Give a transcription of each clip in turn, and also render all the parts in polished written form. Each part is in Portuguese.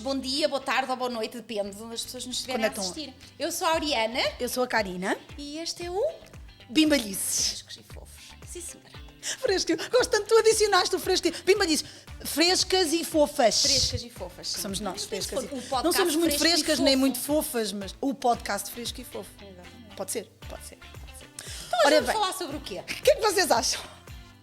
bom dia, boa tarde ou boa noite, depende de onde as pessoas nos estiverem a assistir. Eu sou a Oriana. Eu sou a Karina. E este é o... Bimbalhices. Frescos e fofos. Sim, senhora. Fresco. Gosto tanto, tu adicionaste o fresco. Bimbalhices. Frescas e fofas. Frescas e fofas. Sim. Somos nós, frescas e fofas. Não somos muito frescas nem muito fofo. fofas, mas o podcast fresco e fofo. Exatamente. Pode ser, pode ser. Então hoje vamos falar sobre o quê? O que é que vocês acham?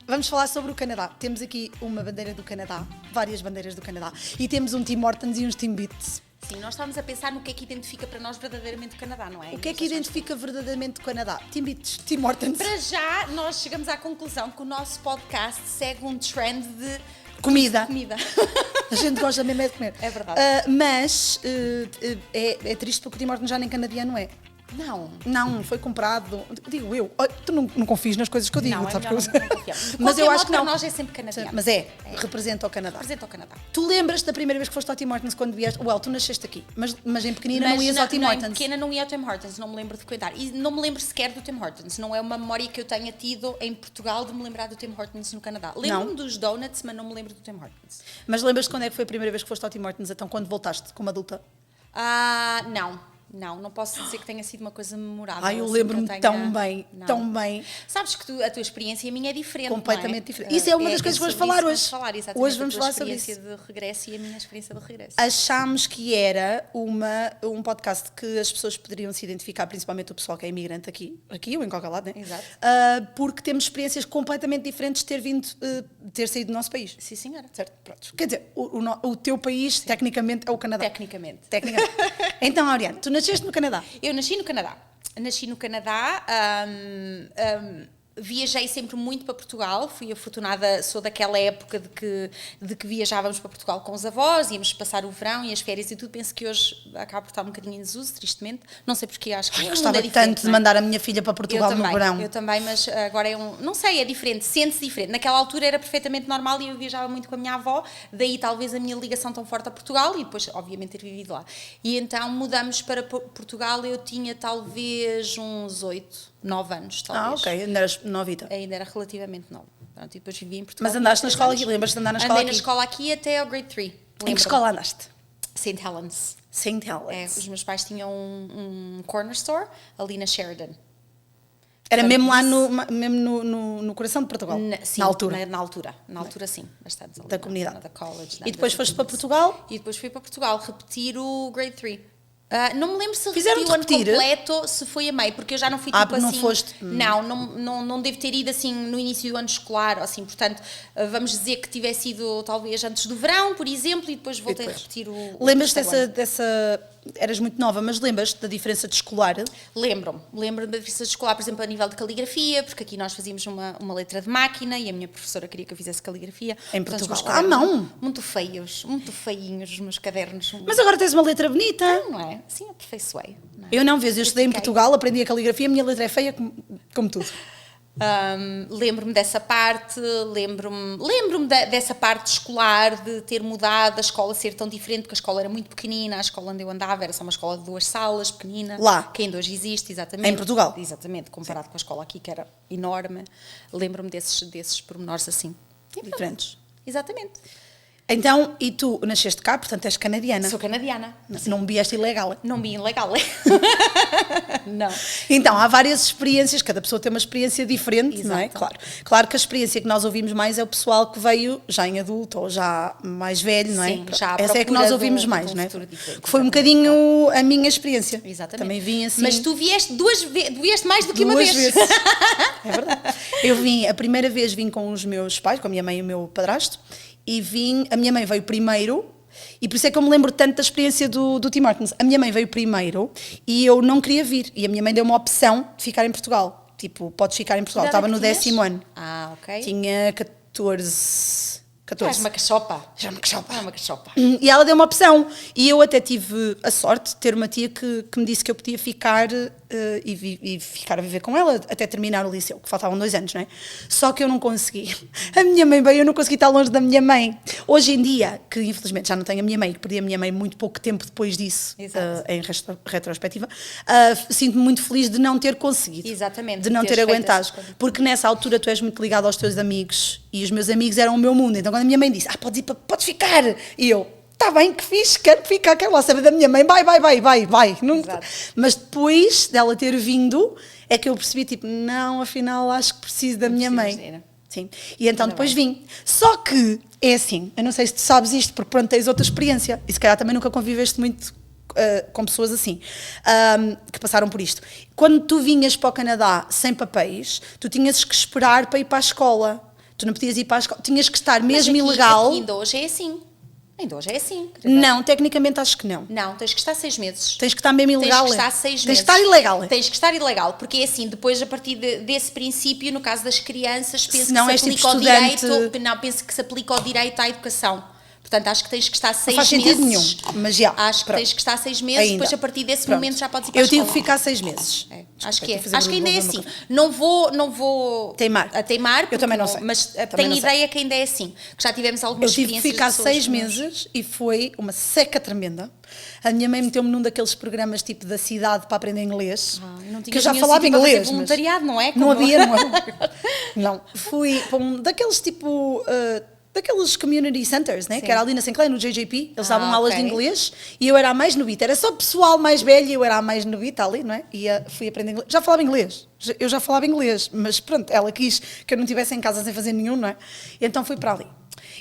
Vamos falar sobre o Canadá. Temos aqui uma bandeira do Canadá, várias bandeiras do Canadá. E temos um Tim Hortons e uns Timbits. Sim, nós estávamos a pensar no que é que identifica para nós verdadeiramente o Canadá, não é? O que é que identifica verdadeiramente o Canadá? Timbits, Tim Hortons. Para já, nós chegamos à conclusão que o nosso podcast segue um trend de Comida. comida. A gente gosta mesmo é de comer. É verdade. Mas é triste porque o Tim Hortons já nem canadiano é. Não, foi comprado. Digo eu. Tu não confias nas coisas que eu digo, Não, é sabes? melhor não confiar. Mas eu acho que não. Para nós é sempre canadiano. Mas representa o Canadá. Representa o Canadá. Tu lembras-te da primeira vez que foste ao Tim Hortons quando vieste? Tu nasceste aqui, mas em pequenina não ias ao Tim Em Hortons. pequena não ia ao Tim Hortons, não me lembro de frequentar. E não me lembro sequer do Tim Hortons. Não é uma memória que eu tenha tido em Portugal de me lembrar do Tim Hortons no Canadá. Lembro-me dos donuts, mas não me lembro do Tim Hortons. Mas lembras-te quando é que foi a primeira vez que foste ao Tim Hortons? Então, quando voltaste como adulta? Não posso dizer que tenha sido uma coisa memorável. Eu assim, lembro-me que eu tão tenha... tão bem. Sabes que a tua experiência e a minha é diferente, Completamente não é? diferente. Isso é uma das coisas que vamos falar hoje. Hoje vamos falar sobre isso. A tua experiência de regresso e a minha experiência de regresso. Achámos que era um podcast que as pessoas poderiam se identificar, principalmente o pessoal que é imigrante aqui ou em qualquer lado, né? Exato. Porque temos experiências completamente diferentes de ter saído do nosso país. Sim, senhora. Certo? Pronto. Quer dizer, o teu país, tecnicamente, é o Canadá. Tecnicamente. Então, Oriana, tu nasceste no Canadá. Eu nasci no Canadá. Viajei sempre muito para Portugal, fui afortunada, sou daquela época de que viajávamos para Portugal com os avós, íamos passar o verão e as férias e tudo. Penso que hoje acaba por estar um bocadinho em desuso, tristemente. Não sei porque acho que Gostava tanto de mandar a minha filha para Portugal no verão. Eu também, mas agora não sei, é diferente, sente-se diferente. Naquela altura era perfeitamente normal e eu viajava muito com a minha avó, daí talvez a minha ligação tão forte a Portugal e depois, obviamente, ter vivido lá. E então mudamos para Portugal, eu tinha talvez uns 9 anos, talvez. Ok, ainda eras novita. Ainda era relativamente nova. Pronto, e depois vivi em Portugal. Mas andaste na escola aqui, lembras-te de andar na escola aqui? Andei na escola aqui até ao grade 3. Em que escola andaste? St. Helens. St. Helens. Os meus pais tinham um corner store ali na Sheridan. Era mesmo lá no coração de Portugal? Sim, na altura? Na altura, sim, bastante. Da comunidade. Da college. E depois foste para Portugal? E depois fui para Portugal repetir o grade 3. Não me lembro se Fizeram-te repeti o ano repetir? completo, se foi a meio, porque eu já não fui tipo porque assim... não foste... Não devo ter ido assim no início do ano escolar, assim, portanto, vamos dizer que tivesse ido talvez antes do verão, por exemplo, e depois voltei a repetir o Lembras-te terceiro ano. dessa... Eras muito nova, mas lembras-te da diferença de escolar? Lembro-me da diferença de escolar, por exemplo, a nível de caligrafia, porque aqui nós fazíamos uma letra de máquina e a minha professora queria que eu fizesse caligrafia. Em Portanto, Portugal? À mão? Muito feios, muito feinhos os meus cadernos. Mas agora tens uma letra bonita. Não é? Sim, aperfeiçoei. Não é? Eu não, eu estudei em Portugal, aprendi a caligrafia, a minha letra é feia como tudo. Lembro-me dessa parte, lembro-me dessa parte escolar, de ter mudado, a escola ser tão diferente, porque a escola era muito pequenina, a escola onde eu andava era só uma escola de 2 salas, pequenina. Lá? Que ainda hoje existe, exatamente. Em Portugal? Exatamente, comparado com a escola aqui, que era enorme. Lembro-me desses pormenores assim. Diferentes. Exatamente. Então, e tu nasceste cá, portanto és canadiana. Sou canadiana. Não vieste ilegal. Não vi ilegal. Não. Então, há várias experiências, cada pessoa tem uma experiência diferente, Exato. não é? Claro que a experiência que nós ouvimos mais é o pessoal que veio já em adulto ou já mais velho, não é? Sim, já à essa é a que nós procura ouvimos mais, de um não é? futuro diferente, Que foi um exatamente. bocadinho a minha experiência. Exatamente. Também vim assim. Mas tu vieste vieste mais do que uma duas vez. vezes. É verdade. A primeira vez vim com os meus pais, com a minha mãe e o meu padrasto, e a minha mãe veio primeiro, e por isso é que eu me lembro tanto da experiência do Tim Hortons. A minha mãe veio primeiro e eu não queria vir, e a minha mãe deu uma opção de ficar em Portugal. Tipo, podes ficar em Portugal. Estava no 10º ano. Ok. Tinha 14. És uma cachopa. Já uma cachopa. É uma cachopa. E ela deu uma opção. E eu até tive a sorte de ter uma tia que me disse que eu podia ficar e ficar a viver com ela até terminar o liceu, que faltavam 2 anos, não é? Só que eu não consegui. A minha mãe veio, eu não consegui estar longe da minha mãe. Hoje em dia, que infelizmente já não tenho a minha mãe, que perdi a minha mãe muito pouco tempo depois disso, em retrospectiva, sinto-me muito feliz de não ter conseguido. Exatamente. De não ter feito aguentado. essas coisas. Porque nessa altura tu és muito ligado aos teus amigos e os meus amigos eram o meu mundo. Então quando a minha mãe disse, podes ficar, e eu, está bem, que fixe, quero ficar, quero lá saber da minha mãe, vai. Não, mas depois dela ter vindo, é que eu percebi, tipo, não, afinal acho que preciso da minha mãe. Sim. E então depois vim. Só que, é assim, eu não sei se tu sabes isto, porque pronto, tens outra experiência, e se calhar também nunca conviveste muito com pessoas assim, que passaram por isto. Quando tu vinhas para o Canadá sem papéis, tu tinhas que esperar para ir para a escola. Tu não podias ir para a escola, tinhas que estar mesmo ilegal. Aqui ainda hoje é assim. Ainda hoje é assim. Não, tecnicamente acho que não. Não, tens que estar 6 meses. Tens que estar mesmo ilegal. Tens que estar 6 meses. Tens que estar ilegal. Tens que estar ilegal, porque é assim, depois a partir desse princípio, no caso das crianças, penso não, que se tipo aplica ao estudante... direito, não, penso que se aplica ao direito à educação. Portanto, acho que tens que estar 6 meses. Não faz sentido nenhum, mas já. Acho que tens que estar 6 meses, ainda. Depois a partir desse momento já podes ir para eu a escola. tive que ficar 6 meses. Acho que é. Acho que ainda é assim. Não vou teimar. Teimar, eu também não sei. Mas também tenho ideia que ainda é assim. Que já tivemos algumas experiências. Eu tive que ficar 6 meses e foi uma seca tremenda. A minha mãe meteu-me num daqueles programas tipo da cidade para aprender inglês. Que eu já falava inglês. Voluntariado, não é? Não havia, não é? Não. Fui para um daqueles tipo... daqueles community centers, né? Que era ali na Sinclair, no JJP, eles davam aulas de inglês e eu era a mais novita, era só pessoal mais velho e eu era a mais novita ali, não é? E fui aprender inglês, já falava inglês, eu já falava inglês, mas pronto, ela quis que eu não estivesse em casa sem fazer nenhum, não é? E então fui para ali.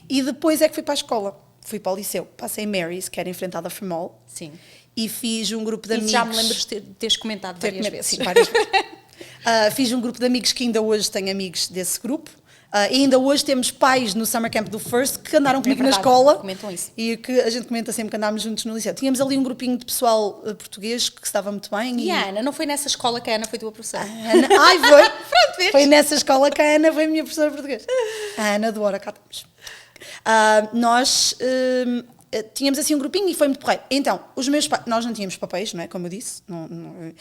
E depois é que fui para a escola, fui para o liceu, passei em Mary's, que era enfrentada a Fremol. Sim. E fiz um grupo de amigos. Já me lembro de teres comentado várias vezes. Sim, várias vezes. Fiz um grupo de amigos que ainda hoje tenho amigos desse grupo. E ainda hoje temos pais no Summer Camp do First que andaram comigo na escola. Comentam isso. E que a gente comenta sempre que andámos juntos no liceu. Tínhamos ali um grupinho de pessoal português que se dava muito bem. E a Ana, não foi nessa escola que a Ana foi tua professora? Ai, foi. Pronto, vês? Foi nessa escola que a Ana foi a minha professora de português. A Ana do Hora, cá estamos. Nós tínhamos assim um grupinho e foi muito porreiro. Então, os meus pais, nós não tínhamos papéis, não é? Como eu disse, não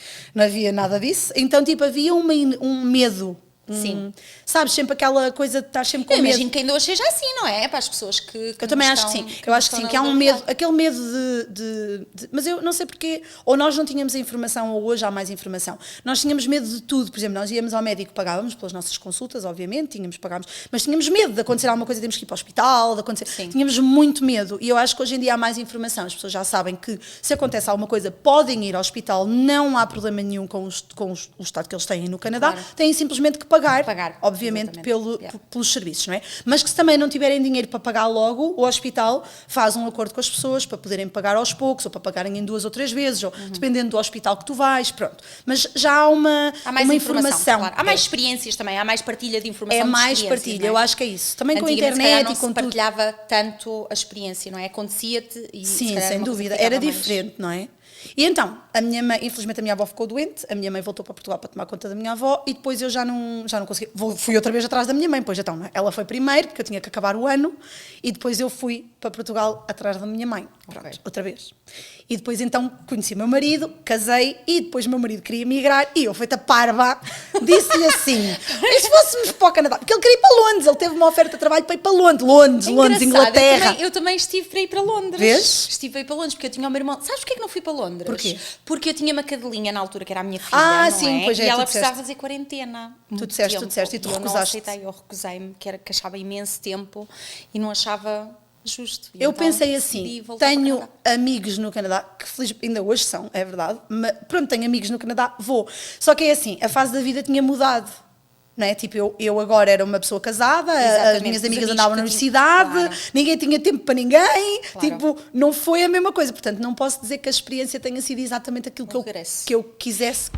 havia nada disso. Então, tipo, havia um medo. Sim. Sabes, sempre aquela coisa de estar sempre com medo. Eu imagino que ainda hoje seja assim, não é? Para as pessoas que eu também acho que sim. Eu acho que sim, que há um medo, aquele medo de... Mas eu não sei porquê, ou nós não tínhamos a informação, ou hoje há mais informação. Nós tínhamos medo de tudo. Por exemplo, nós íamos ao médico, pagávamos pelas nossas consultas, obviamente, pagávamos, mas tínhamos medo de acontecer alguma coisa, temos que ir para o hospital, de acontecer... Sim. Tínhamos muito medo. E eu acho que hoje em dia há mais informação. As pessoas já sabem que se acontece alguma coisa, podem ir ao hospital, não há problema nenhum com o estado que eles têm no Canadá, claro. Têm simplesmente que pagar obviamente, pelos serviços, não é? Mas que se também não tiverem dinheiro para pagar logo, o hospital faz um acordo com as pessoas para poderem pagar aos poucos, ou para pagarem em 2 ou 3 vezes, ou dependendo do hospital que tu vais, pronto. Mas já há uma informação. Claro. Há mais experiências também, há mais partilha de informação. É mais partilha, eu acho que é isso. Também com a internet e com tudo. Partilhava tanto a experiência, não é? Acontecia-te e... Sim, sem dúvida. Era diferente, não é? E então, a minha mãe, infelizmente a minha avó ficou doente, a minha mãe voltou para Portugal para tomar conta da minha avó e depois eu já não consegui, fui outra vez atrás da minha mãe, pois então, não é? Ela foi primeiro, porque eu tinha que acabar o ano, e depois eu fui para Portugal atrás da minha mãe, pronto, outra vez. E depois então conheci o meu marido, casei, e depois o meu marido queria migrar, e eu, feita parva, disse-lhe assim, e se fôssemos para o Canadá? Porque ele queria ir para Londres, ele teve uma oferta de trabalho para ir para Londres, Inglaterra. Eu também estive para ir para Londres. Vês? Estive para ir para Londres, porque eu tinha o meu irmão, sabes porque é que não fui para Londres? Porquê? Porque eu tinha uma cadelinha na altura, que era a minha filha, sim, pois é, e ela precisava fazer quarentena. Tu disseste, e tu recusaste. Eu recusei-me, que achava imenso tempo e não achava justo. Eu então, pensei assim, tenho amigos no Canadá, que felizmente ainda hoje são, é verdade, mas pronto, tenho amigos no Canadá, vou. Só que é assim, a fase da vida tinha mudado. Não é? Tipo, eu agora era uma pessoa casada, as minhas amigas andavam na universidade, claro. Ninguém tinha tempo para ninguém, claro. Tipo, não foi a mesma coisa. Portanto, não posso dizer que a experiência tenha sido exatamente aquilo que eu quisesse.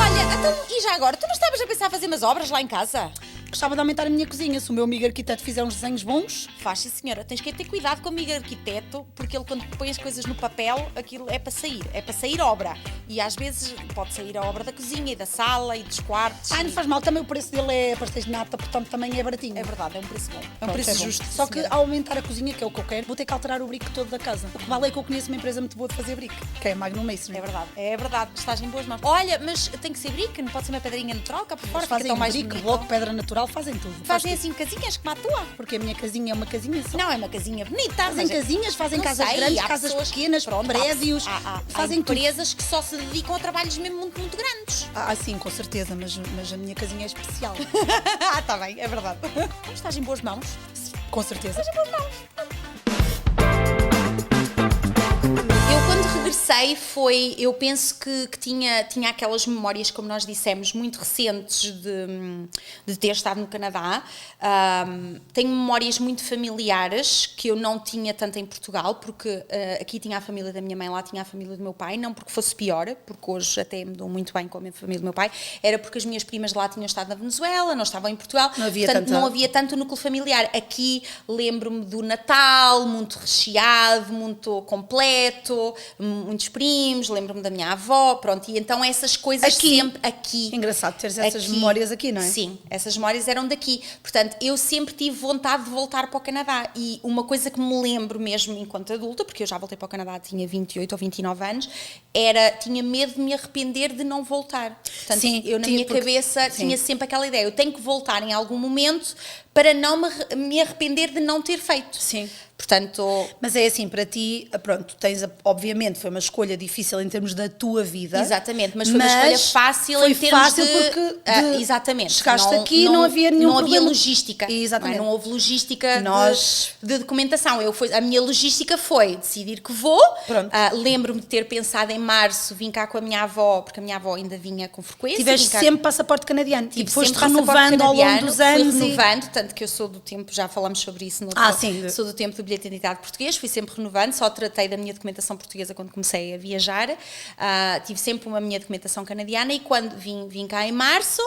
Olha, então, e já agora, tu não estavas a pensar fazer umas obras lá em casa? Gostava de aumentar a minha cozinha. Se o meu amigo arquiteto fizer uns desenhos bons... Faz, sim, senhora. Tens que ter cuidado com o amigo arquiteto, porque ele, quando põe as coisas no papel, aquilo é para sair obra. E às vezes pode sair a obra da cozinha e da sala e dos quartos. Não faz mal. Também o preço dele é pastéis de nata, portanto também é baratinho. É verdade, é um preço bom. É um preço justo. Só que ao aumentar a cozinha, que é o que eu quero, vou ter que alterar o brick todo da casa. O que vale é que eu conheço uma empresa muito boa de fazer brick, que é a Magnum Mason. É verdade. Estás em boas mãos. Olha, mas tem que ser brick, não pode ser uma pedrinha natural cá por fora. Fazem mais brick, bloco, pedra natural, fazem tudo. Fazem assim casinhas como a tua? Porque a minha casinha é uma casinha só. Não, é uma casinha bonita. Fazem casinhas, fazem casas grandes, casas pequenas, prédios. Fazem empresas que só se dedicam a trabalhos mesmo muito, muito grandes. Sim, com certeza, mas a minha casinha é especial. Está bem, é verdade. Estás em boas mãos? Com certeza. Eu quando regressei eu penso que tinha aquelas memórias, como nós dissemos, muito recentes de ter estado no Canadá. Tenho memórias muito familiares que eu não tinha tanto em Portugal, porque aqui tinha a família da minha mãe, lá tinha a família do meu pai, não porque fosse pior, porque hoje até me dou muito bem com a família do meu pai, era porque as minhas primas lá tinham estado na Venezuela, não estavam em Portugal, portanto não havia tanto núcleo familiar. Aqui lembro-me do Natal, muito recheado, muito completo, muitos primos, lembro-me da minha avó, pronto, e então essas coisas sempre aqui. Engraçado teres essas memórias aqui, não é? Sim, essas memórias eram daqui, portanto eu sempre tive vontade de voltar para o Canadá, e uma coisa que me lembro mesmo enquanto adulta, porque eu já voltei para o Canadá, tinha 28 ou 29 anos, tinha medo de me arrepender de não voltar. Portanto, sim, eu na minha cabeça tinha sempre aquela ideia, eu tenho que voltar em algum momento para não me arrepender de não ter feito. Sim. Portanto, mas é assim, para ti, pronto, obviamente foi uma escolha difícil em termos da tua vida. Exatamente, mas foi uma escolha fácil em termos fácil porque exatamente. Chegaste aqui e não havia nenhum problema. Não havia logística. Exatamente. Não houve logística de documentação. A minha logística foi decidir que vou. Lembro-me de ter pensado em março, vim cá com a minha avó, porque a minha avó ainda vinha com frequência. Tiveste sempre passaporte canadiano. E foste renovando ao longo dos anos. Fui renovando, tanto que eu sou do tempo, já falamos sobre isso no sim. Sou do tempo do bilhete de identidade português, fui sempre renovando, só tratei da minha documentação portuguesa quando comecei a viajar, tive sempre uma minha documentação canadiana, e quando vim cá em março,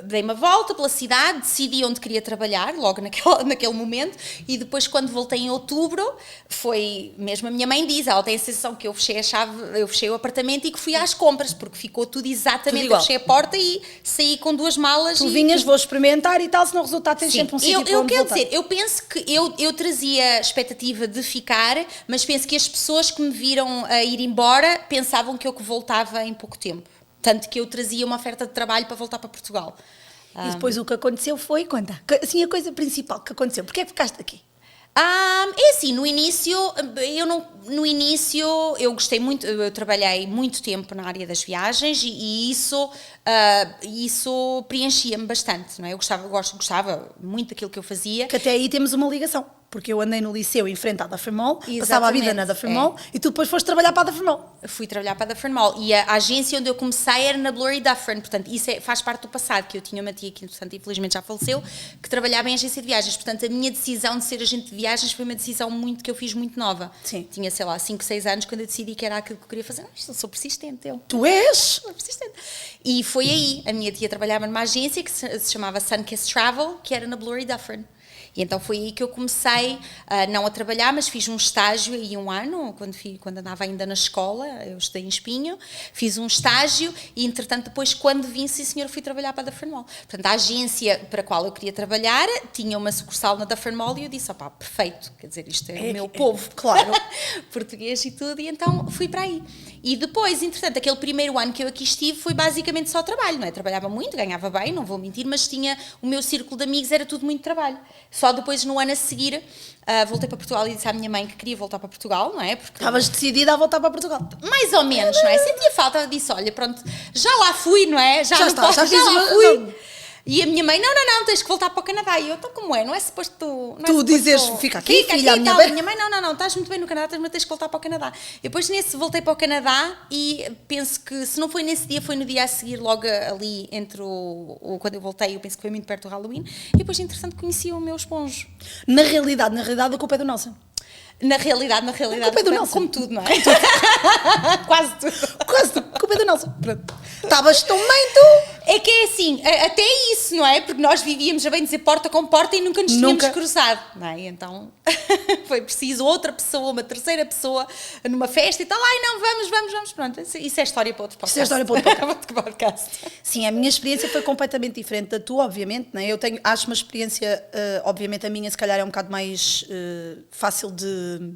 dei uma volta pela cidade, decidi onde queria trabalhar, logo naquele momento, e depois quando voltei em outubro, foi, mesmo a minha mãe diz, ela tem a sensação que eu fechei o apartamento e que fui às compras, porque ficou tudo exatamente, eu fechei a porta e saí com 2 malas. Tu vinhas, vou experimentar e tal, se não resultar tens sempre um sítio para onde voltar. Eu penso que eu trazia a expectativa de ficar, mas penso que as pessoas que me viram a ir embora pensavam que eu voltava em pouco tempo. Tanto que eu trazia uma oferta de trabalho para voltar para Portugal. E depois o que aconteceu foi, conta, assim, a coisa principal que aconteceu, porque é que ficaste aqui? É assim, no início eu gostei muito, eu trabalhei muito tempo na área das viagens e isso preenchia-me bastante, não é? Eu gostava muito daquilo que eu fazia. Que até aí temos uma ligação, porque eu andei no liceu em frente à Dufferin Mall, passava a vida na Dufferin Mall, e tu depois foste trabalhar para a Dufferin Mall. Fui trabalhar para a Dufferin Mall, e a agência onde eu comecei era na Bloor & Dufferin, portanto isso faz parte do passado, que eu tinha uma tia que entretanto infelizmente já faleceu, que trabalhava em agência de viagens, portanto a minha decisão de ser agente de viagens foi uma decisão que eu fiz muito nova. Sim. Tinha, sei lá, 5, 6 anos quando eu decidi que era aquilo que eu queria fazer. Eu sou persistente, Tu és? Sou persistente. E foi aí, a minha tia trabalhava numa agência que se chamava Sunkist Travel, que era na Bloor & Dufferin. E então foi aí que eu comecei, não a trabalhar, mas fiz um estágio aí 1 ano, quando andava ainda na escola, eu estudei em Espinho, fiz um estágio e, entretanto, depois, quando vim, sim senhor, fui trabalhar para a Dufferin Mall. Portanto, a agência para a qual eu queria trabalhar tinha uma sucursal na Dufferin Mall e eu disse, opá, perfeito, quer dizer, isto é o meu povo, claro, português e tudo, e então fui para aí. E depois, entretanto, aquele primeiro ano que eu aqui estive foi basicamente só trabalho, não é? Trabalhava muito, ganhava bem, não vou mentir, mas tinha o meu círculo de amigos, era tudo muito trabalho. Só depois, no ano a seguir, voltei para Portugal e disse à minha mãe que queria voltar para Portugal, não é? Porque estavas decidida a voltar para Portugal. Mais ou menos, não é? Sentia falta, ela disse, olha, pronto, já lá fui, não é? Já lá fui. E a minha mãe, não, tens que voltar para o Canadá. E eu, então como é? Não é suposto tu dizeres, fica aqui, filha, a minha mãe. Minha mãe, não, estás muito bem no Canadá, mas tens que voltar para o Canadá. E depois voltei para o Canadá e penso que se não foi nesse dia, foi no dia a seguir, logo ali entre quando eu voltei, eu penso que foi muito perto do Halloween. E depois, interessante, conheci o meu esponjo. Na realidade, a culpa é do Nelson. Na realidade, a culpa é do Nelson. Como tudo, não é? Quase tudo. A culpa é do Nelson. Pronto. Estavas tão bem, tu. É que é assim, até isso, não é? Porque nós vivíamos a bem dizer porta com porta e nunca nos tínhamos cruzado, não é? Então foi preciso outra pessoa, uma terceira pessoa numa festa e tal, não, vamos, pronto, isso é história para outro podcast. Isso é história para outro podcast. Sim, a minha experiência foi completamente diferente da tua, obviamente, não é? Eu acho uma experiência, obviamente a minha se calhar é um bocado mais fácil de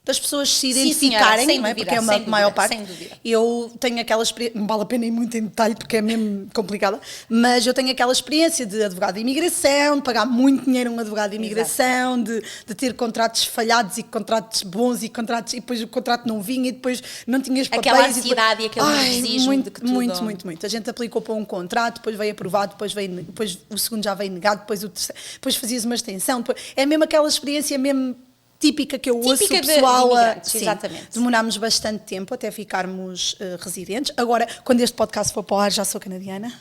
das pessoas se Sim, identificarem, senhora, sem não é? dúvida, Porque é uma sem dúvida, maior parte. sem dúvida. Eu tenho aquela experiência, não vale a pena ir muito em detalhe porque é mesmo complicada, mas eu tenho aquela experiência de advogado de imigração, de pagar muito dinheiro a um advogado de imigração, de ter contratos falhados e contratos bons e depois o contrato não vinha e depois não tinhas papéis. Aquela ansiedade e aquele nervosismo muito, de que tudo... muito. A gente aplicou para um contrato, depois veio aprovado, depois o segundo já veio negado, depois o terceiro, depois fazias uma extensão, é mesmo aquela experiência mesmo típica que eu ouço o pessoal de exatamente. Demorámos bastante tempo até ficarmos residentes. Agora, quando este podcast for para o ar, já sou canadiana.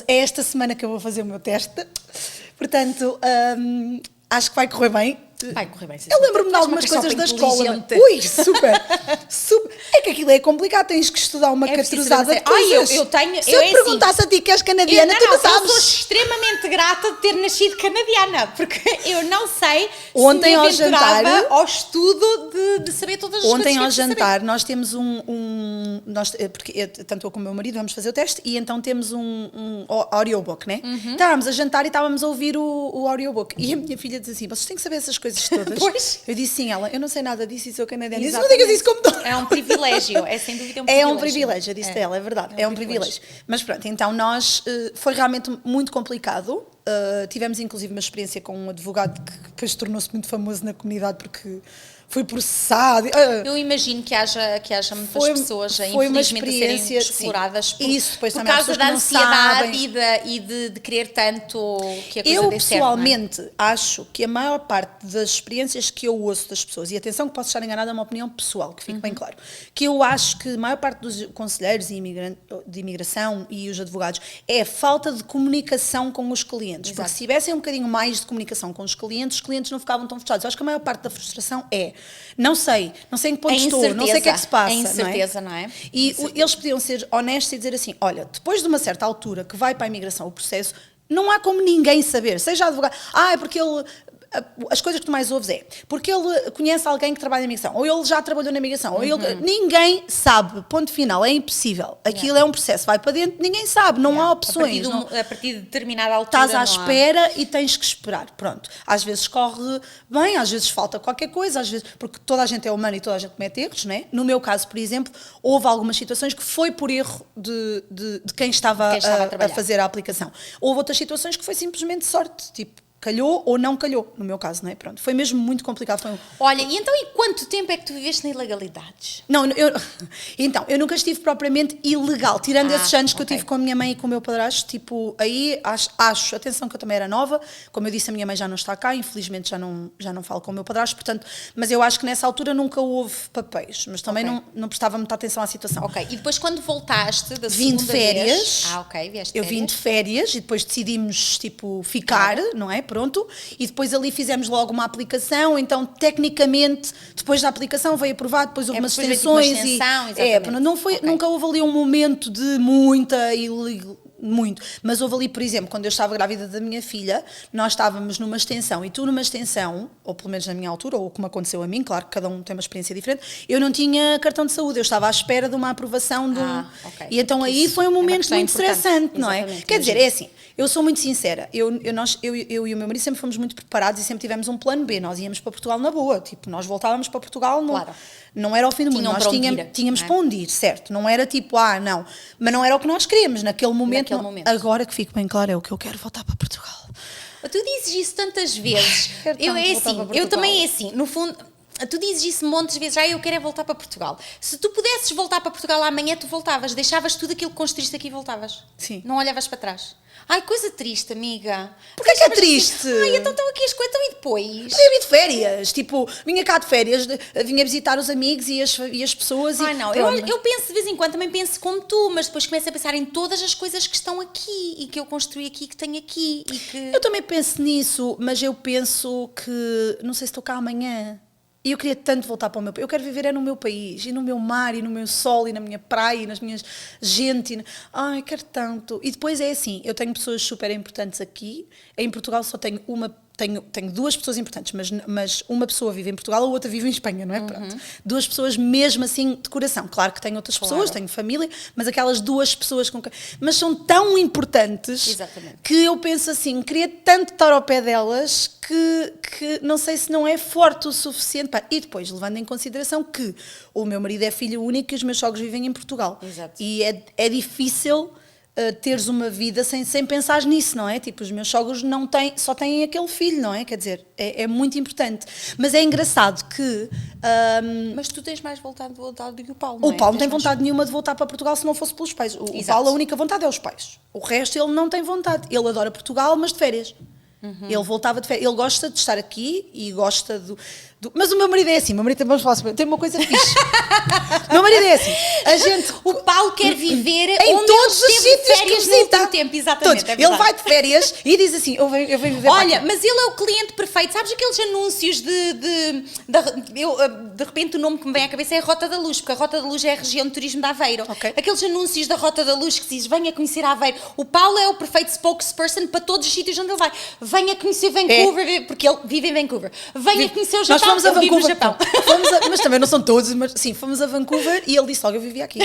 É esta semana que eu vou fazer o meu teste. Portanto, acho que vai correr bem. Vai correr bem. Eu lembro-me de algumas coisas da escola. Ui, super. É que aquilo é complicado, tens que estudar uma catruzada de coisas. Eu tenho... Se eu te perguntasse a ti que és canadiana, tu não sabes. Eu sou extremamente grata de ter nascido canadiana, porque eu não sei ontem se me ao jantar, ao estudo de saber todas as coisas. Ontem ao jantar nós temos porque tanto eu como o meu marido vamos fazer o teste e então temos um audiobook, né? Estávamos a jantar e estávamos a ouvir o audiobook e a minha filha diz assim, vocês têm que saber essas coisas todas. Pois. Eu disse sim, eu não sei nada disso e sou canadiana. Disse, não Exatamente. digas isso como tu. É um privilégio, é sem dúvida um privilégio. É um privilégio, eu disse dela, é verdade, é um privilégio. Mas pronto, então nós, foi realmente muito complicado. Tivemos inclusive uma experiência com um advogado que depois tornou-se muito famoso na comunidade porque foi processado. Eu imagino que haja muitas pessoas, infelizmente, a serem exploradas por causa da ansiedade e de querer tanto que a coisa eu dê certo. Eu pessoalmente acho que a maior parte das experiências que eu ouço das pessoas, e atenção que posso estar enganada, é uma opinião pessoal, que fique bem claro, que eu acho que a maior parte dos conselheiros de imigração e os advogados é a falta de comunicação com os clientes. Exato. Porque se tivessem um bocadinho mais de comunicação com os clientes não ficavam tão frustrados. Eu acho que a maior parte da frustração não sei em que ponto estou, não sei o que é que se passa. É incerteza, não é? E eles podiam ser honestos e dizer assim, olha, depois de uma certa altura que vai para a imigração o processo, não há como ninguém saber, seja advogado, é porque ele... As coisas que tu mais ouves porque ele conhece alguém que trabalha na imigração, ou ele já trabalhou na imigração, ou ninguém sabe, ponto final, é impossível. Aquilo é um processo, vai para dentro, ninguém sabe, não há opções. A partir de determinada altura. Estás à espera e tens que esperar, pronto. Às vezes corre bem, às vezes falta qualquer coisa, às vezes, porque toda a gente é humana e toda a gente comete erros, né? No meu caso, por exemplo, houve algumas situações que foi por erro de quem estava a fazer a aplicação. Houve outras situações que foi simplesmente sorte, tipo, calhou ou não calhou, no meu caso, não é? Pronto, foi mesmo muito complicado. Olha, e então e quanto tempo é que tu viveste na ilegalidade? Não, eu nunca estive propriamente ilegal, tirando esses anos que eu tive com a minha mãe e com o meu padrasto, tipo, aí acho, atenção que eu também era nova, como eu disse, a minha mãe já não está cá, infelizmente já não falo com o meu padrasto, portanto, mas eu acho que nessa altura nunca houve papéis, mas também não prestava muita atenção à situação. Ok, e depois quando voltaste da vim de férias, vieste eu vim de férias e depois decidimos, tipo, ficar, não é? Pronto, e depois ali fizemos logo uma aplicação, então tecnicamente depois da aplicação veio aprovado, depois houve umas extensões nunca houve ali um momento de muito, mas houve ali, por exemplo, quando eu estava grávida da minha filha, nós estávamos numa extensão e tu numa extensão, ou pelo menos na minha altura, ou como aconteceu a mim, claro que cada um tem uma experiência diferente, eu não tinha cartão de saúde, eu estava à espera de uma aprovação e então aí foi um momento muito estressante, não é? Quer dizer, é assim, eu sou muito sincera, eu e o meu marido sempre fomos muito preparados e sempre tivemos um plano B, nós íamos para Portugal na boa, tipo, nós voltávamos para Portugal, não era o fim do mundo, nós tínhamos para onde ir, certo, não era tipo, não, mas não era o que nós queríamos naquele momento. Agora que fico bem claro, é o que eu quero, voltar para Portugal. Tu dizes isso tantas vezes, eu também é assim, no fundo... Tu dizes isso montes de vezes, eu quero é voltar para Portugal. Se tu pudesses voltar para Portugal amanhã, tu voltavas, deixavas tudo aquilo que construíste aqui e voltavas. Sim. Não olhavas para trás. Ai, coisa triste, amiga. Porquê que é triste? Assim, então estão aqui as coisas, e depois? Eu vim de férias, tipo, vinha cá de férias, vinha visitar os amigos e as pessoas. Eu penso de vez em quando, também penso como tu, mas depois começo a pensar em todas as coisas que estão aqui e que eu construí aqui, que tenho aqui. Eu também penso nisso, mas eu penso que, não sei se estou cá amanhã. E eu queria tanto voltar para o meu país. Eu quero viver no meu país, e no meu mar, e no meu sol, e na minha praia, e nas minhas gente. Quero tanto. E depois é assim, eu tenho pessoas super importantes aqui. Em Portugal só tenho uma tenho duas pessoas importantes, mas uma pessoa vive em Portugal, a outra vive em Espanha, não é? Pronto. Duas pessoas mesmo assim de coração. Claro que tenho outras pessoas, tenho família, mas aquelas duas pessoas mas são tão importantes. Exatamente. Que eu penso assim, queria tanto estar ao pé delas que não sei se não é forte o suficiente. E depois, levando em consideração que o meu marido é filho único e os meus sogros vivem em Portugal. Exato. E é difícil teres uma vida sem pensar nisso, não é? Tipo, os meus sogros só têm aquele filho, não é? Quer dizer, é muito importante. Mas é engraçado que... Mas tu tens mais vontade do que o Paulo, não é? O Paulo não tem vontade nenhuma de voltar para Portugal se não fosse pelos pais. O Paulo, a única vontade é os pais. O resto ele não tem vontade. Ele adora Portugal, mas de férias. Ele voltava de férias. Ele gosta de estar aqui e gosta mas o meu marido é assim. O meu marido, vamos falar sobre... Tem uma coisa fixe. O meu marido é assim. O Paulo quer viver em onde todos os sítios que férias no visita. último tempo. Exatamente. Todos. Ele vai de férias e diz assim, eu venho viver Olha, para aqui. mas ele é o cliente perfeito. Sabes aqueles anúncios de repente o nome que me vem à cabeça é a Rota da Luz, porque a Rota da Luz é a região de turismo de Aveiro. Ok. Aqueles anúncios da Rota da Luz que se diz, venha conhecer Aveiro. O Paulo é o perfeito spokesperson para todos os sítios onde ele vai. Venha conhecer Vancouver, porque ele vive em Vancouver. Venha conhecer o Japão, Nós fomos a ele vive no Vancouver. Japão. Mas também não são todos, mas sim, fomos a Vancouver e ele disse logo, eu vivia aqui.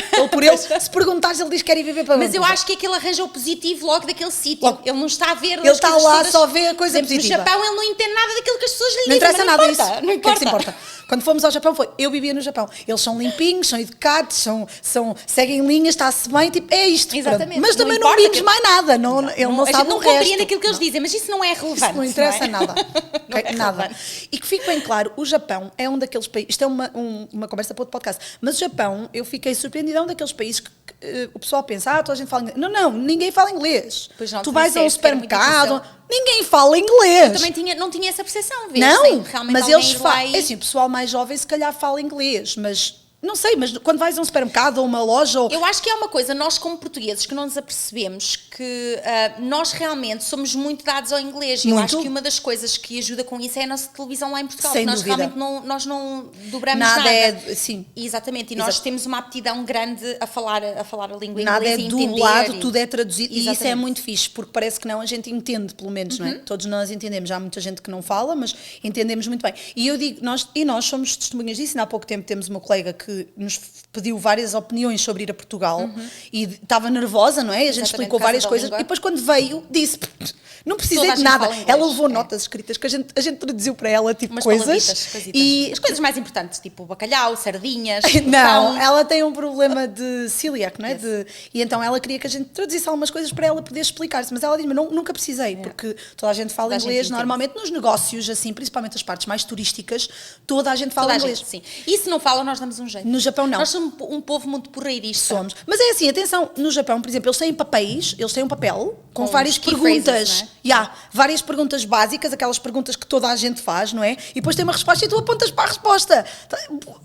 Se perguntares, ele diz que quer ir viver para Mas eu Vancouver. acho que é que ele arranja o positivo logo daquele sítio. Logo. Ele não está a ver. Ele está lá, só vê a coisa No positiva. Japão ele não entende nada daquilo que as pessoas lhe Não dizem. interessa mas nada importa, isso. Não O que é que se importa. importa? Quando fomos ao Japão eu vivia no Japão. Eles são limpinhos, são educados, seguem linhas, está-se bem, tipo, é isto. Exatamente. Pronto. Mas também não importa vimos mais nada. Ele não a gente sabe não o resto. compreende aquilo que eles dizem, mas isso não é relevante. Isso não interessa é? nada. Não Ok? é Nada. relevante. E que fique bem claro, o Japão é um daqueles países. Isto é uma conversa para outro podcast. Mas o Japão, eu fiquei surpreendida, é um daqueles países que o pessoal pensa, toda a gente fala inglês. Não, ninguém fala inglês. Pois não, tu tu vais a um disseste que era muito supermercado, difícil. ninguém fala inglês. Eu também não tinha essa percepção, vês? Não, Sem realmente mas alguém eles ir lá falam. É assim, o pessoal mais jovem se calhar fala inglês, mas não sei, mas quando vais a um supermercado ou uma loja. Eu acho que é uma coisa, nós como portugueses, que não nos apercebemos que nós realmente somos muito dados ao inglês. E eu acho que uma das coisas que ajuda com isso é a nossa televisão lá em Portugal. Sem porque nós dúvida. realmente nós não dobramos Nada nada. é. Sim. Exatamente, e nós temos uma aptidão grande a falar a língua Nada é inglesa e entender. dublado, tudo é traduzido. E isso é Exatamente. muito fixe, porque parece que não, a gente entende, pelo menos, não é? Todos nós entendemos. Há muita gente que não fala, mas entendemos muito bem. E eu digo, nós somos testemunhas disso. E há pouco tempo temos uma colega que nos pediu várias opiniões sobre ir a Portugal e estava nervosa, não é? A gente Exatamente, explicou por causa várias da coisas língua. e depois quando veio disse, não Toda precisei a de gente nada. fala inglês, Ela levou é. notas escritas que a gente traduziu para ela, tipo Umas coisas. coisitas. E As coisas mais importantes, tipo bacalhau, sardinhas, não, pão. ela tem um problema de celiac, não é? E então ela queria que a gente traduzisse algumas coisas para ela poder explicar-se, mas ela diz, mas nunca precisei, porque toda a gente fala Toda a gente inglês, entende. normalmente nos negócios, assim, principalmente as partes mais turísticas, toda a gente fala Toda a inglês. gente, sim. E se não fala, nós damos um jeito. No Japão, não. Nós somos um povo muito porreirista. Somos. Mas é assim, atenção, no Japão, por exemplo, eles têm papéis, eles têm um papel com várias key perguntas. phrases, não é? Várias perguntas básicas, aquelas perguntas que toda a gente faz, não é? E depois tem uma resposta e tu apontas para a resposta.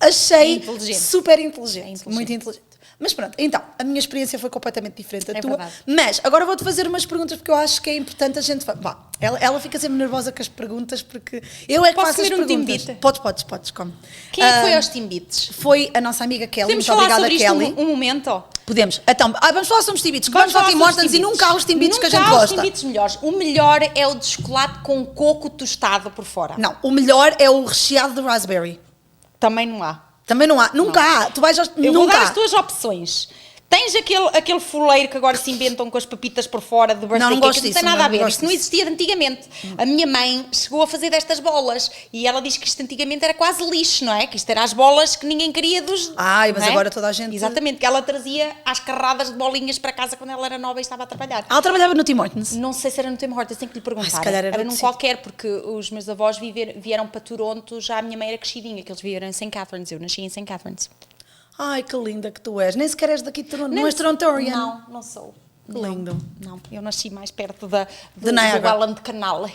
Achei inteligente. super inteligente, É inteligente. muito inteligente. Mas pronto, então, a minha experiência foi completamente diferente da É tua. verdade. Mas agora vou-te fazer umas perguntas porque eu acho que é importante a gente. Vá, ela fica sempre nervosa com as perguntas porque eu é que Posso faço as comer um perguntas. Timbite? Podes, come. Quem é que foi aos Timbites? Foi a nossa amiga Kelly, Podemos muito falar obrigada, sobre isto Kelly. um momento? Podemos. Então, vamos falar sobre os timbitos. Vamos ao Tim falar sobre Hortons os e nunca há os timbitos que a gente Nunca há os gosta. timbites melhores. O melhor é o de chocolate com coco tostado por fora. Não, o melhor é o recheado de raspberry. Também não há. Também não há. Nunca há. Tu vais aos... Eu vou Nunca dar há. as tuas opções. Tens aquele fuleiro que agora se inventam com as papitas por fora de birthday Não cake, gosto que não disso, tem nada a não ver. gosto Isto não disso. existia de antigamente. A minha mãe chegou a fazer destas bolas e ela diz que isto antigamente era quase lixo, não é? Que isto era as bolas que ninguém queria dos... Ai, mas não é? agora toda a gente... Exatamente, que ela trazia às carradas de bolinhas para casa quando ela era nova e estava a trabalhar. Ela trabalhava no Tim Hortons. Não sei se era no Tim Hortons, tenho que lhe perguntar. Ai, se calhar era num outro sítio. qualquer, porque os meus avós vieram para Toronto, já a minha mãe era crescidinha, que eles viveram em St. Catharines, eu nasci em St. Catharines. Ai, que linda que tu és. Nem sequer és daqui de Toronto. Não Nem és Torontorian. Não sou. Que lindo. Não, eu nasci mais perto De Niagara. do Island Canal.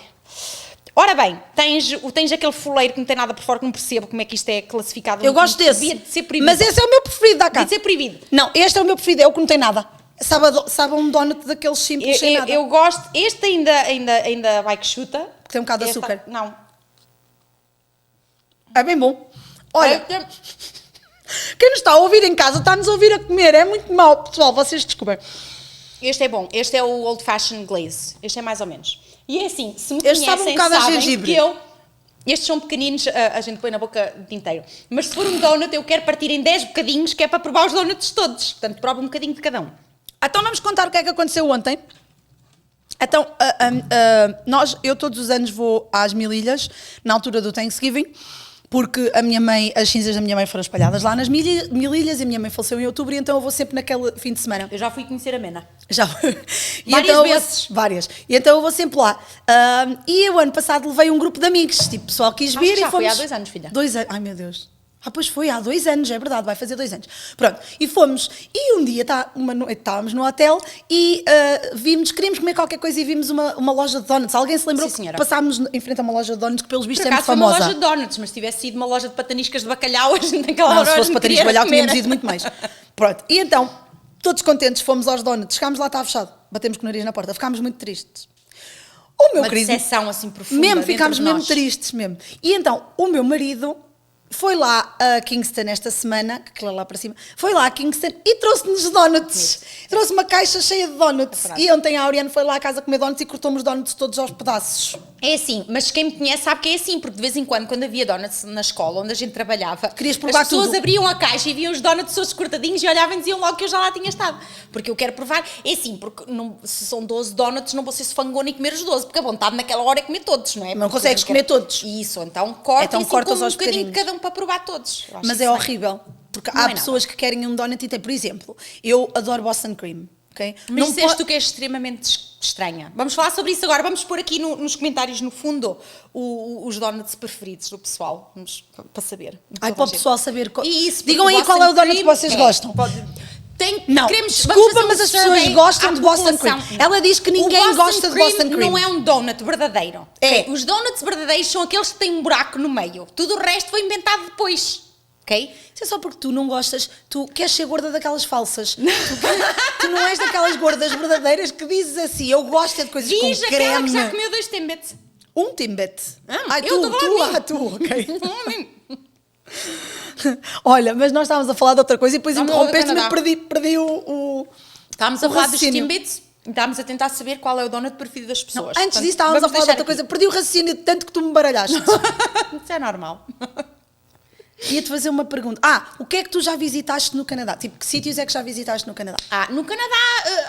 Ora bem, tens aquele fuleiro que não tem nada por fora, que não percebo como é que isto é classificado. Eu gosto desse. Devia de ser proibido. Mas esse é o meu preferido, dá cá. Devia de ser proibido. Não, este é o meu preferido, é o que não tem nada. Sabe um donut daqueles simples sem nada. Eu gosto, este ainda vai que chuta. Que tem um bocado de Esta- açúcar. Não. É bem bom. Olha, quem nos está a ouvir em casa está-nos a ouvir a comer. É muito mau, pessoal, vocês desculpem. Este é bom. Este é o Old Fashioned Glaze. Este é mais ou menos. E é assim, se me Este sabe conhecem, um bocado a sabem gengibre. que estes são pequeninos, a gente põe na boca de inteiro. Mas se for um donut, eu quero partir em 10 bocadinhos, que é para provar os donuts todos. Portanto, prova um bocadinho de cada um. Então vamos contar o que é que aconteceu ontem. Então, eu todos os anos vou às Mil Ilhas, na altura do Thanksgiving, porque a minha mãe, as cinzas da minha mãe foram espalhadas lá nas Mil Ilhas e a minha mãe faleceu em outubro, e então eu vou sempre naquele fim de semana. Eu já fui conhecer a Mena. Já. E Várias então vezes. Várias. E então eu vou sempre lá. E o ano passado levei um grupo de amigos, tipo, pessoal quis Acho vir que já e fomos... foi há 2 anos, filha. 2 anos, ai meu Deus. Pois foi, há 2 anos, é verdade, vai fazer 2 anos. Pronto, e fomos, e um dia, uma noite, estávamos no hotel e queríamos comer qualquer coisa e vimos uma loja de donuts. Alguém se lembrou Sim, que senhora. passámos em frente a uma loja de donuts que pelos Por vistos é muito acaso foi uma famosa. loja de donuts, mas se tivesse sido uma loja de pataniscas de bacalhau, a gente naquela Não, hora se fosse para queria Tanis Balhau comer. tínhamos ido muito mais. Pronto, e então, todos contentes, fomos aos donuts, chegámos lá, estava fechado, batemos com o nariz na porta, ficámos muito tristes. O meu Uma querido... decepção assim profunda. Mesmo, dentro ficámos de mesmo nós. tristes, mesmo. E então, o meu marido foi lá a Kingston esta semana, que lá para cima, foi lá a Kingston e trouxe-nos donuts. Trouxe uma caixa cheia de donuts. É verdade. E ontem a Auriane foi lá à casa comer donuts e cortou-me os donuts todos aos pedaços. É assim, mas quem me conhece sabe que é assim, porque de vez em quando havia donuts na escola onde a gente trabalhava, Querias provar as pessoas tudo. abriam a caixa e viam os donuts todos cortadinhos e olhavam e diziam logo que eu já lá tinha estado. Porque eu quero provar. É assim, porque se são 12 donuts, não vou ser sofangona e comer os 12, porque a vontade naquela hora é comer todos, não é? Não Porque consegues eu quero- comer todos. Isso, então corta Então e assim, cortas como aos um bocadinho de bocadinhos. cada um para provar todos. Eu acho Mas isso é bem. horrível. Porque Não há é pessoas que querem um donut e tem, por exemplo, eu adoro Boston Cream. Okay? Mas Não disseste po- tu que és extremamente estranha. Vamos falar sobre isso agora. Vamos pôr aqui nos comentários, no fundo, os donuts preferidos do pessoal. Vamos, para saber. Ai, Toda para a o gente. pessoal saber. E isso, Digam porque aí qual é o Boston donut que Cream vocês gostam. Vamos Não, fazer desculpa, um mas as pessoas survey gostam à de Boston população. Cream. Ela diz que ninguém O Boston gosta de Boston Cream. Não é um donut verdadeiro. É. Ok? Os donuts verdadeiros são aqueles que têm um buraco no meio. Tudo o resto foi inventado depois. Ok? Isso é só porque tu não gostas, tu queres ser gorda daquelas falsas. Tu não és daquelas gordas verdadeiras que dizes assim, eu gosto de coisas Diz com aquela creme. que já comeu 2 Timbits. Um Timbit. Ah, eu estou a falar de mim. Ok. Olha, mas nós estávamos a falar de outra coisa e depois Não, interrompeste-me não, e não. perdi o Estávamos a o falar dos raciocínio. Timbits e estávamos a tentar saber qual é o donut preferido das pessoas. Antes Portanto, disso estávamos a vamos falar de outra deixar coisa, perdi o raciocínio de tanto que tu me baralhaste. aqui. Isso é normal. Ia-te fazer uma pergunta. O que é que tu já visitaste no Canadá? Tipo, que sítios é que já visitaste no Canadá? No Canadá,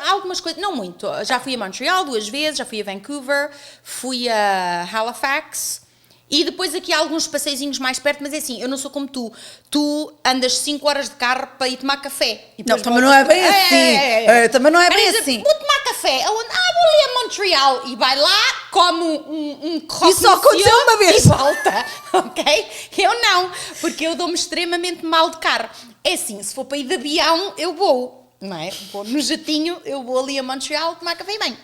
há algumas coisas, não muito. Já fui a Montreal 2 vezes, já fui a Vancouver, fui a Halifax e depois aqui há alguns passeizinhos mais perto, mas é assim, eu não sou como tu. Tu andas 5 horas de carro para ir tomar café. E Não, depois também não voltas é bem para- assim. Também não é bem Mas, assim. Vou tomar café. Aonde? Vou ali a Montreal. E vai lá, come um croque Isso só aconteceu monsieur uma vez. E volta, ok? Eu não, porque eu dou-me extremamente mal de carro. É assim, se for para ir de avião, eu vou, não é? Vou no jatinho, eu vou ali a Montreal tomar café e bem.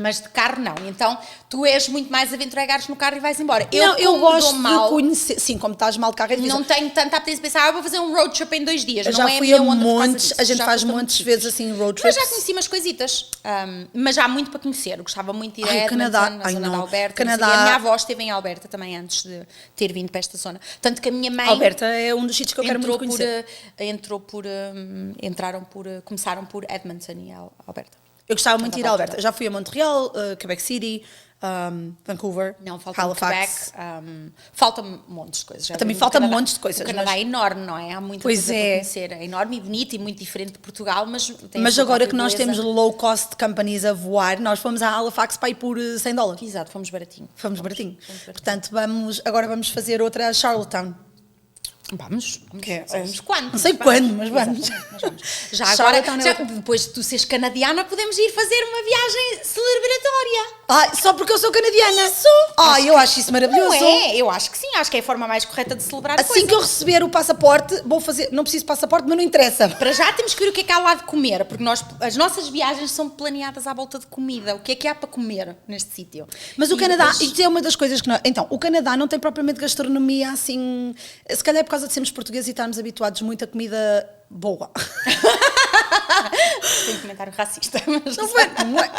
Mas de carro não. Então, tu és muito mais aventuregares no carro e vais embora. Eu como gosto dou mal, de conhecer. Sim, como estás mal de carro é difícil. não tenho tanta apetência de pensar, vou fazer um road trip em 2 dias. Eu não já é fui minha a onda por causa montes, disso. a gente Já faz fui a montes muitos vezes assim road Mas trips. já conheci umas coisitas. Mas já há muito para conhecer. Eu gostava muito de ir a Ai, o Edmonton, Canadá. na Ai, zona não. da Alberta. Canadá. Não sei o quê. A minha avó esteve em Alberta também antes de ter vindo para esta zona. Tanto que a minha mãe Alberta é um dos sítios que eu quero muito conhecer. Começaram por Edmonton e Alberta. Eu gostava muito de ir a Canadá. Alberta. Já fui a Montreal, Quebec City, Vancouver, Não, falta Halifax. Quebec, falta-me montes de coisas. Já Também vi no falta Canadá. montes de coisas, O Canadá mas- é enorme, não é? Há muita Pois coisa é. para conhecer. É enorme e bonito e muito diferente de Portugal, mas tem a Mas sua agora própria que nós beleza. temos low cost companies a voar, nós fomos a Halifax para ir por $100. Exato, fomos baratinho. Fomos baratinho. Portanto, agora vamos fazer outra a Charlottetown. Vamos. Que Sabemos quando. Não sei quando, mas vamos. Exatamente, mas vamos. Já Charlottetown agora, é já, depois de tu seres canadiana, podemos ir fazer uma viagem celebratória. Só porque eu sou canadiana. Isso. Eu acho isso maravilhoso. Não é? Eu acho que sim, acho que é a forma mais correta de celebrar a Assim coisa. que eu receber o passaporte, vou fazer. Não preciso de passaporte, mas não interessa. Para já temos que ver o que é que há lá de comer, porque as nossas viagens são planeadas à volta de comida. O que há para comer neste sítio? Mas o E Canadá, depois- isto é uma das coisas que nós. Então, o Canadá não tem propriamente gastronomia assim. Se calhar é por causa de sermos portugueses e estarmos habituados muito a comida boa. Tem um comentário racista. Mas Não foi? Não é?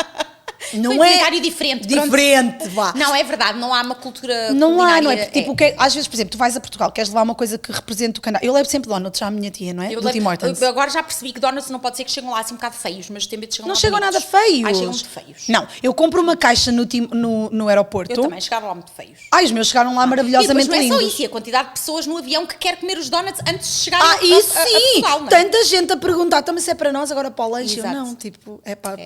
Não foi um é comentário diferente. diferente, vá. Não, é verdade, não há uma cultura Não há, não é? culinária, Porque, tipo, às vezes, por exemplo, tu vais a Portugal, queres levar uma coisa que represente o Canadá. Eu levo sempre donuts à minha tia, não é? Do Tim Hortons. Eu agora já percebi que donuts não pode ser que chegam lá assim um bocado feios, mas tem medo de chegar Não lá chegam nada bonitos. feios. Ai, chegam muito feios. Não, eu compro uma caixa no aeroporto. Eu também, chegaram lá muito feios. Ai, os meus chegaram lá E maravilhosamente depois não é lindos. só isso, e a quantidade de pessoas no avião que quer comer os donuts antes de chegar Isso a sim! Portugal, não é? Tanta gente a perguntar, também se é para nós, agora para o lanche. Eu Exato. não, tipo, é para.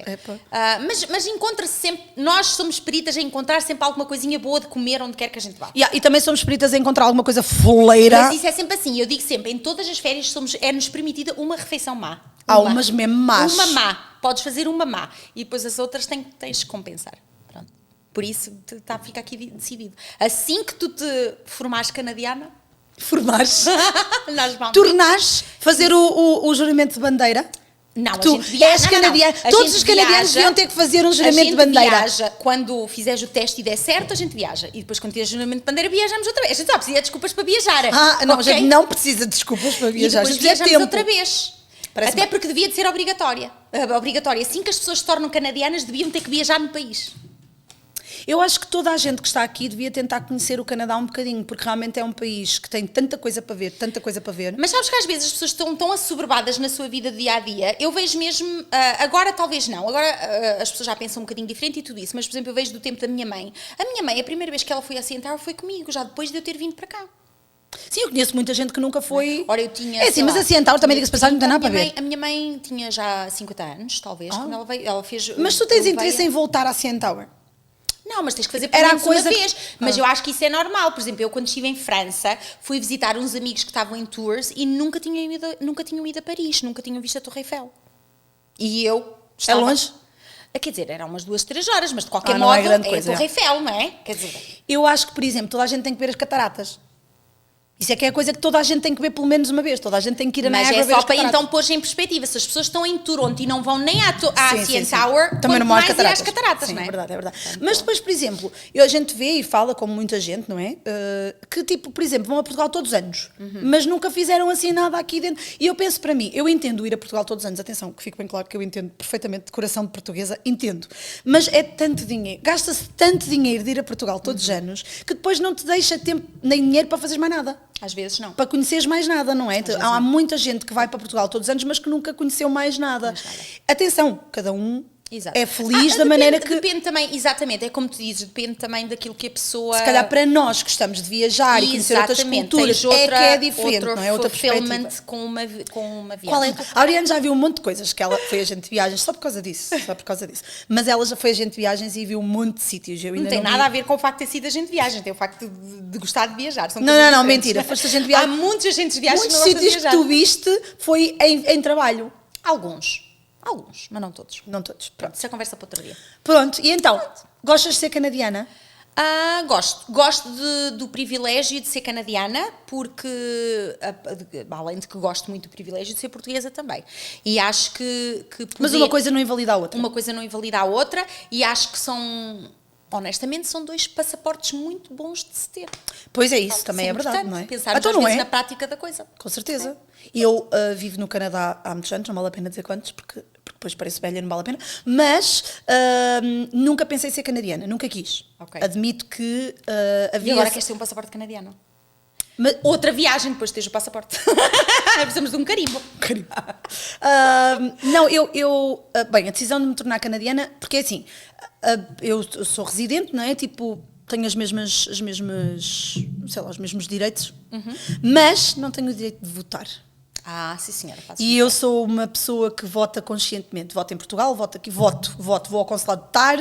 Mas encontra-se sempre, nós somos peritas em encontrar sempre alguma coisinha boa de comer onde quer que a gente vá. E também somos peritas a encontrar alguma coisa foleira. Mas isso é sempre assim, eu digo sempre, em todas as férias é-nos permitida uma refeição má. Há umas mesmo más. Uma má, podes fazer uma má. E depois as outras tens de compensar. Pronto. Por isso fica aqui decidido. Assim que tu te formares canadiana, Formares. nós vamos. Tornares, fazer o juramento de bandeira. Não, Tu a gente viaja. és canadiano. A Todos gente os canadianos viaja, deviam ter que fazer um a juramento de gente bandeira. viaja, quando fizeres o teste e der certo, a gente viaja. E depois, quando tiveres o juramento de bandeira, viajamos outra vez. A gente só precisa de desculpas para viajar. Não, a ok? gente não precisa de desculpas para E viajar. depois A gente viajamos tempo. outra vez. Parece Até bem. porque devia de ser obrigatória. Obrigatória. Assim que as pessoas se tornam canadianas, deviam ter que viajar no país. Eu acho que toda a gente que está aqui devia tentar conhecer o Canadá um bocadinho, porque realmente é um país que tem tanta coisa para ver, tanta coisa para ver. Mas sabes que às vezes as pessoas estão tão assoberbadas na sua vida dia-a-dia. Eu vejo mesmo, agora talvez não, agora as pessoas já pensam um bocadinho diferente e tudo isso, mas por exemplo eu vejo do tempo da minha mãe. A minha mãe, a primeira vez que ela foi a Ciental foi comigo, já depois de eu ter vindo para cá. Sim, eu conheço muita gente que nunca foi. Ora, eu tinha. É assim, sei mas lá, a Ciental também, tinha diga-se passagem, não tem nada para ver. A minha mãe tinha já 50 anos, talvez, quando ela veio. Ela fez. Mas tu tens veio- interesse em voltar à CN Tower? Não, mas tens que fazer Era pelo a menos coisa uma que- vez. Mas eu acho que isso é normal. Por exemplo, eu quando estive em França, fui visitar uns amigos que estavam em tours e nunca tinham ido a Paris, nunca tinham visto a Torre Eiffel. E eu estava... É longe? Quer dizer, eram umas 2-3 horas, mas de qualquer não modo é grande a coisa, Torre Eiffel, não é? Quer dizer... Eu acho que, por exemplo, toda a gente tem que ver as cataratas. Isso é que é a coisa que toda a gente tem que ver pelo menos uma vez. Toda a gente tem que ir a Mas Niagara é ver só as para cataratas. então pôr em perspectiva. Se as pessoas estão em Toronto e não vão nem à Sim, CN sim. Tower, Também não quanto vão às mais ir cataratas. às cataratas, Sim, não é? é verdade, é verdade. Mas depois, por exemplo, a gente vê e fala com muita gente, não é? Que tipo, por exemplo, vão a Portugal todos os anos, mas nunca fizeram assim nada aqui dentro. E eu penso para mim, eu entendo ir a Portugal todos os anos, atenção, que fique bem claro que eu entendo perfeitamente de coração de portuguesa, entendo. Mas é tanto dinheiro, gasta-se tanto dinheiro de ir a Portugal todos os anos, que depois não te deixa tempo nem dinheiro para fazeres mais nada. Às vezes não. Para conheceres mais nada, não é? Há muita gente que vai para Portugal todos os anos, mas que nunca conheceu mais nada. Atenção, cada um Exato. é feliz da maneira que... Depende também, exatamente, é como tu dizes, depende também daquilo que a pessoa... Se calhar para nós que gostamos de viajar e conhecer outras Exatamente, culturas, tens outra, é que é diferente, outro não é? Outra perspectiva. fulfillment com uma viagem. Qual é? A Ariane já viu um monte de coisas, que ela foi agente de viagens só por causa disso, Mas ela já foi agente de viagens e viu um monte de sítios. Eu ainda Não tem vi. nada a ver com o facto de ter sido agente de viagem, tem o facto de gostar de viajar. São Não, coisas não, diferentes. mentira, foste agente de viagem. Há muitos agentes de viagem Muitos que não gostam de sítios que viajar. tu viste foi em trabalho. Alguns, mas não todos. Não todos. Pronto. Isso é conversa para outro dia. Pronto, e então, gostas de ser canadiana? Gosto do privilégio de ser canadiana, porque além de que gosto muito do privilégio de ser portuguesa também. E acho que Mas uma coisa não invalida a outra. uma coisa não invalida a outra, e acho que honestamente, são dois passaportes muito bons de se ter. Pois é, isso também Sim, é verdade, importante não é? Pensar Então às não vezes é? na prática da coisa. Com certeza. Eu vivo no Canadá há muitos anos, não vale a pena dizer quantos, porque depois parece velha, não vale a pena, mas nunca pensei ser canadiana, nunca quis. Ok. Admito que havia... E agora queres ter um passaporte canadiano? Mas, Outra viagem depois de teres o passaporte. Precisamos de um carimbo. não, bem, a decisão de me tornar canadiana, porque é assim, eu sou residente, não é? Tipo, tenho os mesmos direitos, mas não tenho o direito de votar. Sim senhora. E eu sou uma pessoa que vota conscientemente. Voto em Portugal, voto aqui, voto. Vou ao consulado votar.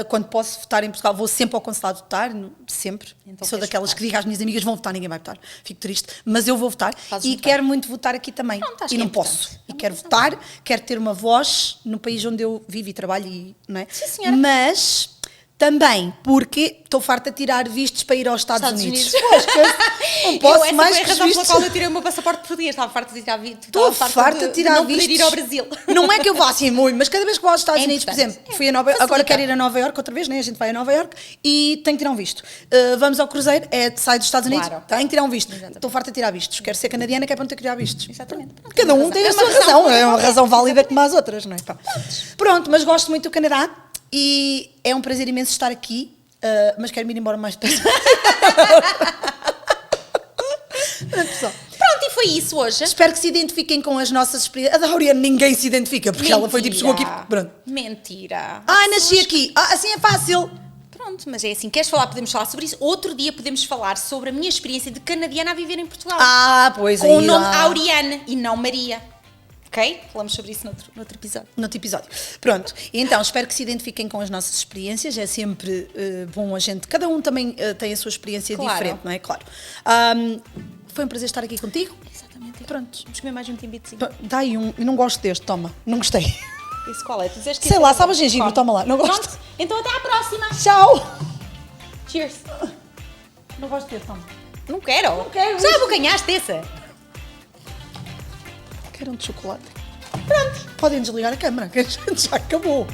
Quando posso votar em Portugal, vou sempre ao consulado votar. Sempre. Então sou queres daquelas votar. que digo às minhas amigas, vão votar, ninguém vai votar. Fico triste. Mas eu vou votar. Fazes E muito bem. quero muito votar aqui também. Pronto, acho E que é não posso. importante. E quero votar, quero ter uma voz no país onde eu vivo e trabalho. Não é? Sim, senhora. Mas... também porque estou farta de tirar vistos para ir aos Estados Unidos. Pois, Não posso essa mais foi a que razão os pela vistos. qual eu tirei o meu passaporte português. Estava farta de tirar vistos. Estou farta de tirar não vistos. poder ir ao Brasil. Não é que eu vá assim muito, mas cada vez que vou aos Estados É Unidos, por importante. exemplo, fui a Nova York, agora quero ir a Nova York outra vez, né? A gente vai a Nova York e tenho que tirar um visto. Vamos ao cruzeiro, sai dos Estados Unidos, Claro. tenho que tirar um visto. Exatamente. Estou farta de tirar vistos. Quero ser canadiana, que é para não ter que tirar vistos. Exatamente. Cada um tem a sua razão, é uma razão válida como as outras, não é? Pá. Pronto, mas gosto muito do Canadá. E é um prazer imenso estar aqui, mas quero-me ir embora mais depressa. Pessoal, Pronto, e foi isso hoje. espero que se identifiquem com as nossas experiências. A da Oriana ninguém se identifica, porque ela foi tipo, chegou aqui. Pronto. Mentira. Ai, nasci aqui. Assim é fácil. Pronto, mas é assim, queres falar, podemos falar sobre isso. Outro dia podemos falar sobre a minha experiência de canadiana a viver em Portugal. Pois com o aí nome lá. Auriane e não Maria. Ok? Falamos sobre isso noutro episódio. No outro episódio. Pronto, então espero que se identifiquem com as nossas experiências. É sempre bom a gente. Cada um também tem a sua experiência Claro. diferente, não é? Claro. Foi um prazer estar aqui contigo. Exatamente. Pronto. Vamos comer mais um timbitozinho. Dá aí um. Eu não gosto deste, toma. Não gostei. Esse qual é? Tu disseste que Sei esse lá, era sabe a bom. gengibre? Come. Toma lá. Não gosto. Pronto, então até à próxima. Tchau. Cheers. Não gosto deste, toma. Não quero. Não quero Já isso. abocanhaste essa? Quero um de chocolate. Pronto. Podem desligar a câmera, que a gente já acabou.